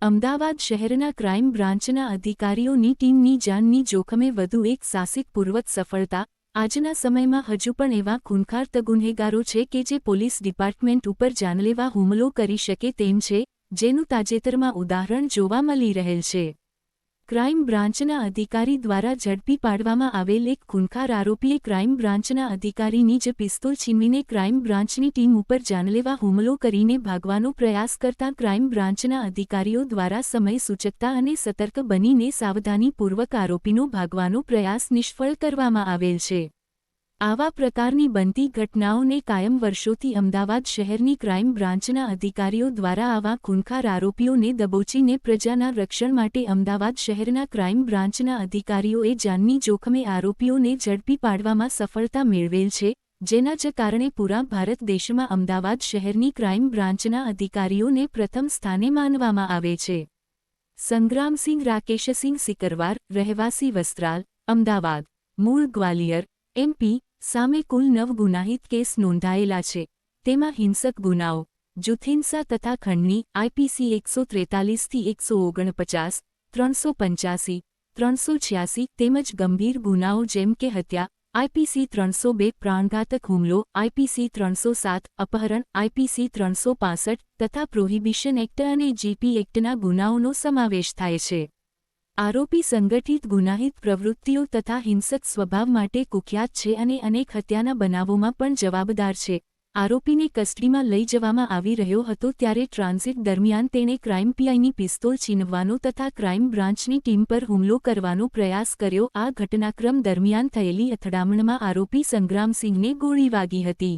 અમદાવાદ શહેરના ક્રાઇમ બ્રાન્ચના અધિકારીઓની ટીમની જાનની જોખમે વધુ એક સાહસિકપૂર્વક સફળતા। આજના સમયમાં હજુ પણ એવા ખૂંખાર ગુનેગારો છે કે જે પોલીસ ડિપાર્ટમેન્ટ ઉપર જાનલેવા હુમલો કરી શકે તેમ છે, જેનું તાજેતરમાં ઉદાહરણ જોવા મળી રહેલ છે। ક્રાઇમ બ્રાન્ચના અધિકારી દ્વારા ઝડપી પાડવામાં આવેલ એક ખૂંખાર આરોપીએ ક્રાઇમ બ્રાન્ચના અધિકારીની જ પિસ્તોલ છીનવીને ક્રાઇમ બ્રાન્ચની ટીમ ઉપર જાનલેવા હુમલો કરીને ભાગવાનો પ્રયાસ કરતા ક્રાઇમ બ્રાન્ચના અધિકારીઓ દ્વારા સમય સૂચકતા અને સતર્ક બનીને સાવધાનીપૂર્વક આરોપીનો ભાગવાનો પ્રયાસ નિષ્ફળ કરવામાં આવેલ છે। આવા પ્રકારની બનતી ઘટનાઓને કાયમ વર્ષોથી અમદાવાદ શહેરની ક્રાઇમ બ્રાન્ચના અધિકારીઓ દ્વારા આવા ખૂંખાર આરોપીઓને દબોચીને પ્રજાના રક્ષણ માટે અમદાવાદ શહેરના ક્રાઇમ બ્રાન્ચના અધિકારીઓએ જાનની જોખમે આરોપીઓને ઝડપી પાડવામાં સફળતા મેળવેલ છે, જેના જ કારણે પૂરા ભારત દેશમાં અમદાવાદ શહેરની ક્રાઇમ બ્રાન્ચના અધિકારીઓને પ્રથમ સ્થાને માનવામાં આવે છે। સંગ્રામસિંહ રાકેશસિંહ સિકરવાર, રહેવાસી વસ્ત્રાલ, અમદાવાદ, મૂળ ગ્વાલિયર, MP, સામે કુલ 9 ગુનાહિત કેસ નોંધાયેલા છે, તેમાં હિંસક ગુનાઓ, જૂથહિંસા તથા ખંડણી IPC 143થી 149, 385, 386 તેમજ ગંભીર ગુનાઓ જેમ કે હત્યા IPC 302, પ્રાણઘાતક હુમલો IPC 307, અપહરણ IPC 365 તથા પ્રોહિબિશન એક્ટ અને GP એક્ટના ગુનાઓનો સમાવેશ થાય છે। આરોપી સંગઠિત ગુનાહિત પ્રવૃત્તિઓ તથા હિંસક સ્વભાવ માટે કુખ્યાત છે અને અનેક હત્યાના બનાવોમાં પણ જવાબદાર છે। આરોપીને કસ્ટડીમાં લઈ જવામાં આવી રહ્યો હતો ત્યારે ટ્રાન્ઝિટ દરમિયાન તેણે ક્રાઇમ PIની પિસ્તોલ છીનવવાનો તથા ક્રાઇમ બ્રાન્ચની ટીમ પર હુમલો કરવાનો પ્રયાસ કર્યો। આ ઘટનાક્રમ દરમિયાન થયેલી અથડામણમાં આરોપી સંગ્રામસિંહને ગોળી વાગી હતી।